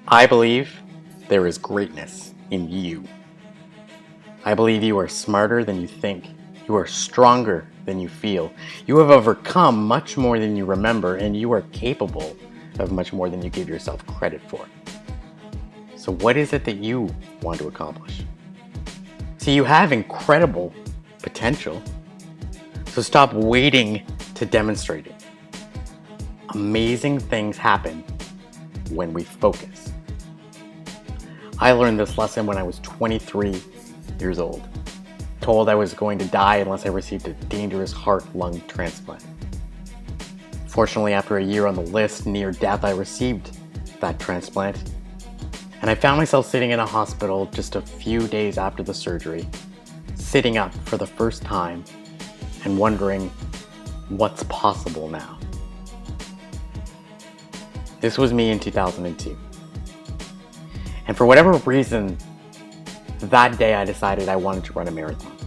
I believe there is greatness in you. I believe you are smarter than you think. You are stronger than you feel. You have overcome much more than you remember, and you are capable of much more than you give yourself credit for. So what is it that you want to accomplish? See, you have incredible potential. So stop waiting to demonstrate it. Amazing things happen when we focus. I learned this lesson when I was 23 years old, told I was going to die unless I received a dangerous heart-lung transplant. Fortunately, after a year on the list, near death, I received that transplant, and I found myself sitting in a hospital just a few days after the surgery, sitting up for the first time and wondering what's possible now. This was me in 2002. And for whatever reason, that day I decided I wanted to run a marathon.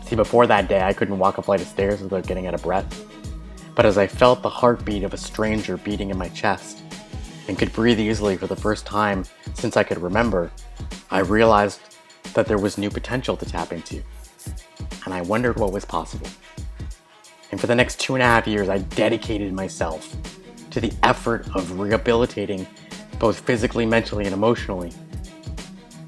See, before that day, I couldn't walk a flight of stairs without getting out of breath. But as I felt the heartbeat of a stranger beating in my chest and could breathe easily for the first time since I could remember, I realized that there was new potential to tap into. And I wondered what was possible. And for the next 2.5 years, I dedicated myself to the effort of rehabilitating both physically, mentally, and emotionally,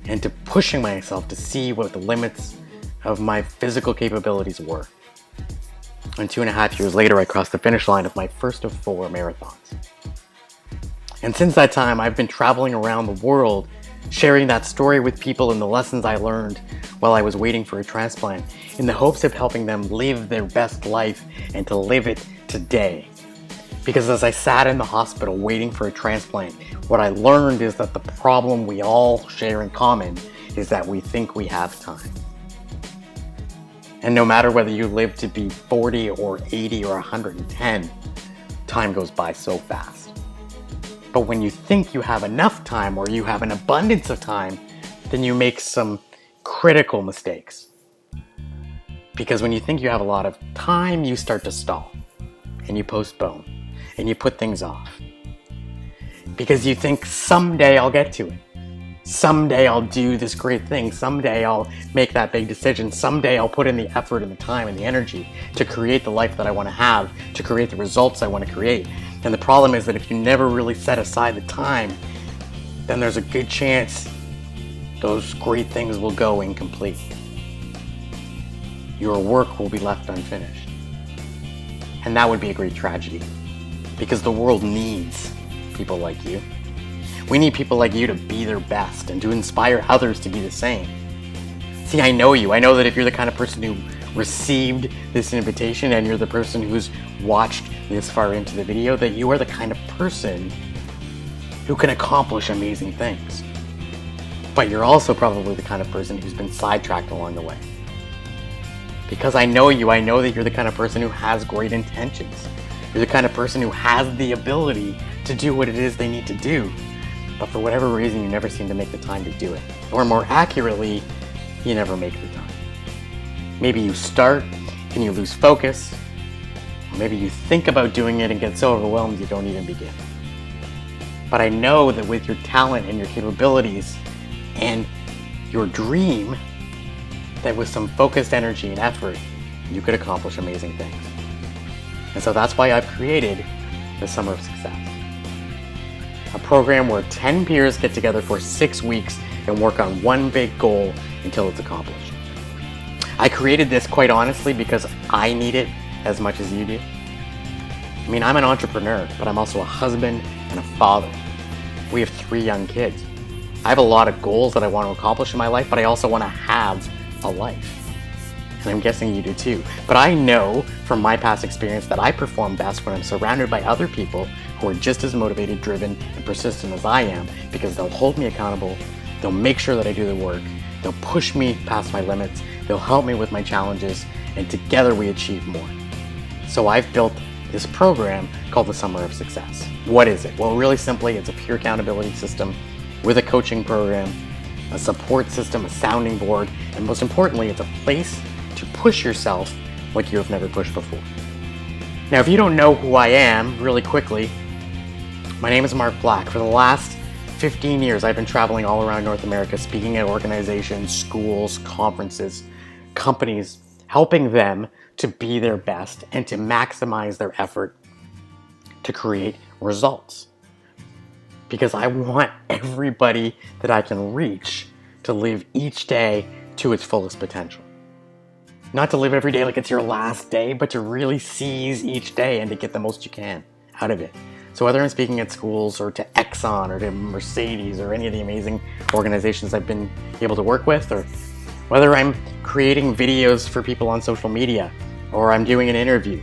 and to pushing myself to see what the limits of my physical capabilities were. And 2.5 years later, I crossed the finish line of my first of 4 marathons. And since that time, I've been traveling around the world, sharing that story with people and the lessons I learned while I was waiting for a transplant, in the hopes of helping them live their best life and to live it today. Because as I sat in the hospital waiting for a transplant, what I learned is that the problem we all share in common is that we think we have time. And no matter whether you live to be 40 or 80 or 110, time goes by so fast. But when you think you have enough time or you have an abundance of time, then you make some critical mistakes. Because when you think you have a lot of time, you start to stall and you postpone and you put things off. Because you think someday I'll get to it. Someday I'll do this great thing. Someday I'll make that big decision. Someday I'll put in the effort and the time and the energy to create the life that I want to have, to create the results I want to create. And the problem is that if you never really set aside the time, then there's a good chance those great things will go incomplete. Your work will be left unfinished. And that would be a great tragedy, because the world needs people like you. We need people like you to be their best and to inspire others to be the same. See, I know you. I know that if you're the kind of person who received this invitation and you're the person who's watched this far into the video, that you are the kind of person who can accomplish amazing things. But you're also probably the kind of person who's been sidetracked along the way. Because I know you. I know that you're the kind of person who has great intentions. You're the kind of person who has the ability to do what it is they need to do. But for whatever reason, you never seem to make the time to do it. Or more accurately, you never make the time. Maybe you start and you lose focus. Or maybe you think about doing it and get so overwhelmed you don't even begin. But I know that with your talent and your capabilities and your dream, that with some focused energy and effort, you could accomplish amazing things. And so that's why I've created the Summer of Success. A program where 10 peers get together for 6 weeks and work on one big goal until it's accomplished. I created this quite honestly because I need it as much as you do. I mean, I'm an entrepreneur, but I'm also a husband and a father. We have 3 young kids. I have a lot of goals that I want to accomplish in my life, but I also want to have a life. And I'm guessing you do too. But I know from my past experience that I perform best when I'm surrounded by other people who are just as motivated, driven, and persistent as I am, because they'll hold me accountable, they'll make sure that I do the work, they'll push me past my limits, they'll help me with my challenges, and together we achieve more. So I've built this program called the Summer of Success. What is it? Well, really simply, it's a peer accountability system with a coaching program, a support system, a sounding board, and most importantly, it's a place to push yourself like you have never pushed before. Now, if you don't know who I am, really quickly, my name is Mark Black. For the last 15 years, I've been traveling all around North America, speaking at organizations, schools, conferences, companies, helping them to be their best and to maximize their effort to create results. Because I want everybody that I can reach to live each day to its fullest potential. Not to live every day like it's your last day, but to really seize each day and to get the most you can out of it. So whether I'm speaking at schools or to Exxon or to Mercedes or any of the amazing organizations I've been able to work with, or whether I'm creating videos for people on social media, or I'm doing an interview,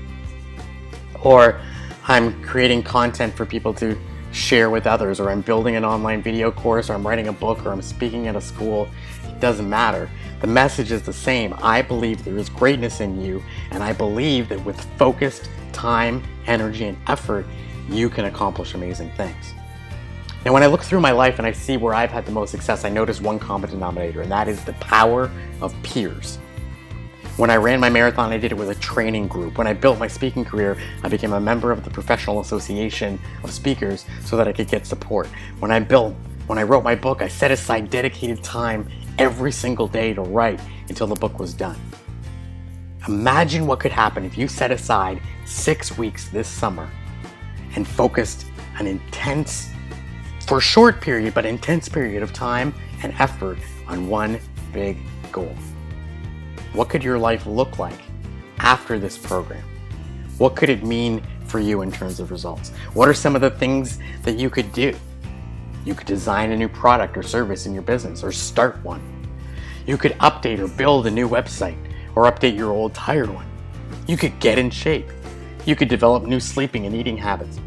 or I'm creating content for people to share with others, or I'm building an online video course, or I'm writing a book, or I'm speaking at a school, it doesn't matter. The message is the same. I believe there is greatness in you, and I believe that with focused time, energy, and effort, you can accomplish amazing things. Now, when I look through my life and I see where I've had the most success, I notice one common denominator, and that is the power of peers. When I ran my marathon, I did it with a training group. When I built my speaking career, I became a member of the Professional Association of Speakers so that I could get support. When I wrote my book, I set aside dedicated time every single day to write until the book was done. Imagine what could happen if you set aside 6 weeks this summer and focused an intense, for a short period, but intense period of time and effort on one big goal. What could your life look like after this program? What could it mean for you in terms of results? What are some of the things that you could do? You could design a new product or service in your business, or start one. You could update or build a new website, or update your old tired one. You could get in shape. You could develop new sleeping and eating habits.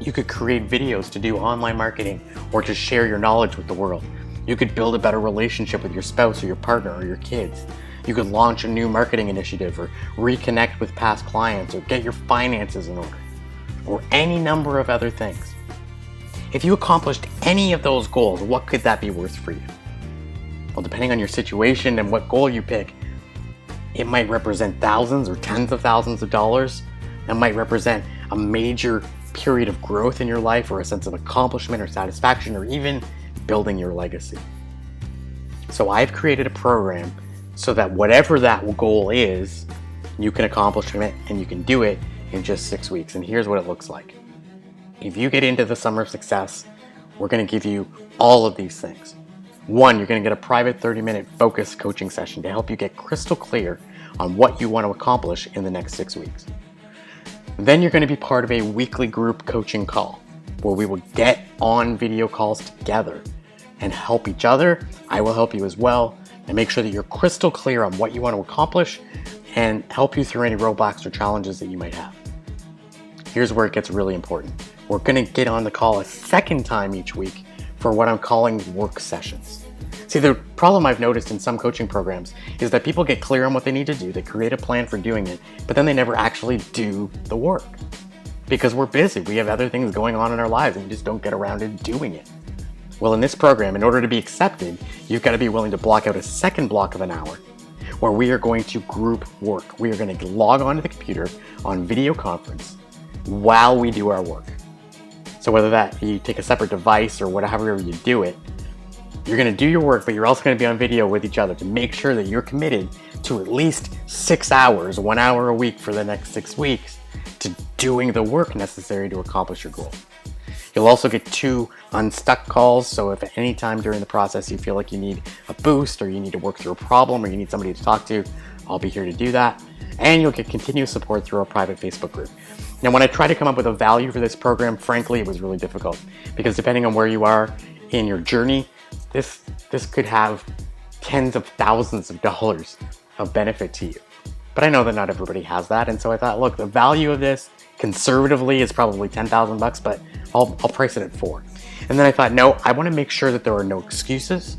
You could create videos to do online marketing or to share your knowledge with the world. You could build a better relationship with your spouse or your partner or your kids. You could launch a new marketing initiative, or reconnect with past clients, or get your finances in order, or any number of other things. If you accomplished any of those goals, what could that be worth for you? Well, depending on your situation and what goal you pick, it might represent thousands or tens of thousands of dollars. It might represent a major period of growth in your life, or a sense of accomplishment or satisfaction, or even building your legacy. So I've created a program so that whatever that goal is, you can accomplish it, and you can do it in just 6 weeks. And here's what it looks like. If you get into the Summer of Success, we're going to give you all of these things. One, you're going to get a private 30-minute focus coaching session to help you get crystal clear on what you want to accomplish in the next 6 weeks. Then you're going to be part of a weekly group coaching call where we will get on video calls together and help each other. I will help you as well, and make sure that you're crystal clear on what you want to accomplish and help you through any roadblocks or challenges that you might have. Here's where it gets really important. We're going to get on the call a second time each week for what I'm calling work sessions. See, the problem I've noticed in some coaching programs is that people get clear on what they need to do, they create a plan for doing it, but then they never actually do the work. Because we're busy, we have other things going on in our lives, and we just don't get around to doing it. Well, in this program, in order to be accepted, you've got to be willing to block out a second block of an hour where we are going to group work. We are going to log onto the computer on video conference while we do our work. So whether that you take a separate device or whatever you do it, you're going to do your work, but you're also going to be on video with each other to make sure that you're committed to at least 6 hours, 1 hour a week for the next 6 weeks, to doing the work necessary to accomplish your goal. You'll also get 2 unstuck calls, so if at any time during the process you feel like you need a boost, or you need to work through a problem, or you need somebody to talk to, I'll be here to do that. And you'll get continuous support through our private Facebook group. Now, when I tried to come up with a value for this program, frankly, it was really difficult, because depending on where you are in your journey, this could have tens of thousands of dollars of benefit to you. But I know that not everybody has that, and so I thought, look, the value of this conservatively is probably $10,000, but I'll price it at $4. And then I thought, no, I want to make sure that there are no excuses.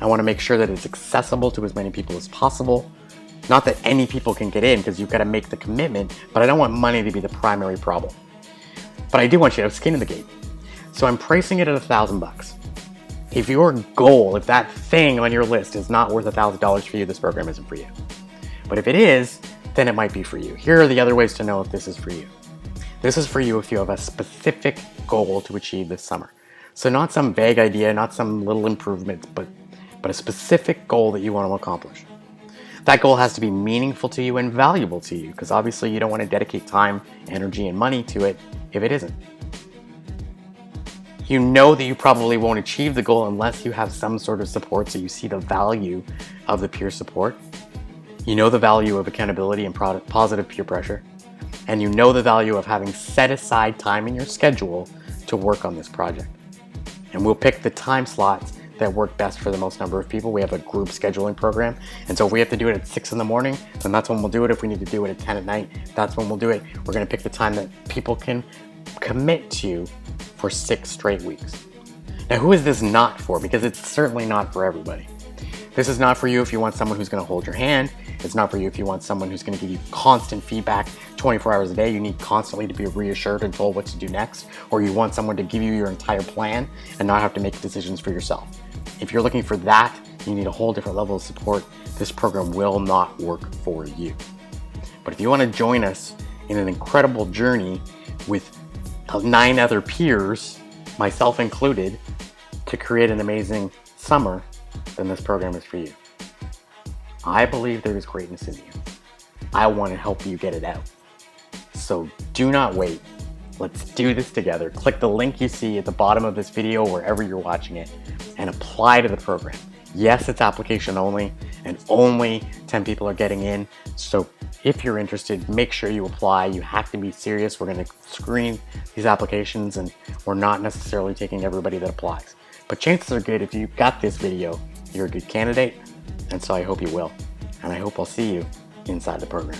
I want to make sure that it's accessible to as many people as possible. Not that any people can get in, because you've got to make the commitment, but I don't want money to be the primary problem. But I do want you to have skin in the game. So I'm pricing it at $1,000. If your goal, if that thing on your list is not worth $1,000 for you, this program isn't for you. But if it is, then it might be for you. Here are the other ways to know if this is for you. This is for you if you have a specific goal to achieve this summer. So not some vague idea, not some little improvement, but a specific goal that you want to accomplish. That goal has to be meaningful to you and valuable to you, because obviously you don't want to dedicate time, energy, and money to it if it isn't. You know that you probably won't achieve the goal unless you have some sort of support, so you see the value of the peer support. You know the value of accountability and positive peer pressure. And you know the value of having set aside time in your schedule to work on this project. And we'll pick the time slots that work best for the most number of people. We have a group scheduling program. And so if we have to do it at 6 in the morning, then that's when we'll do it. If we need to do it at 10 at night, that's when we'll do it. We're gonna pick the time that people can commit to for 6 straight weeks. Now, who is this not for? Because it's certainly not for everybody. This is not for you if you want someone who's gonna hold your hand. It's not for you if you want someone who's gonna give you constant feedback 24 hours a day. You need constantly to be reassured and told what to do next. Or you want someone to give you your entire plan and not have to make decisions for yourself. If you're looking for that, you need a whole different level of support. This program will not work for you. But if you wanna join us in an incredible journey with 9 other peers, myself included, to create an amazing summer, then this program is for you. I believe there is greatness in you. I want to help you get it out. So do not wait. Let's do this together. Click the link you see at the bottom of this video, wherever you're watching it, and apply to the program. Yes, it's application only, and only 10 people are getting in. So if you're interested, make sure you apply. You have to be serious. We're going to screen these applications, and we're not necessarily taking everybody that applies. But chances are good, if you got this video, you're a good candidate, and so I hope you will. And I hope I'll see you inside the program.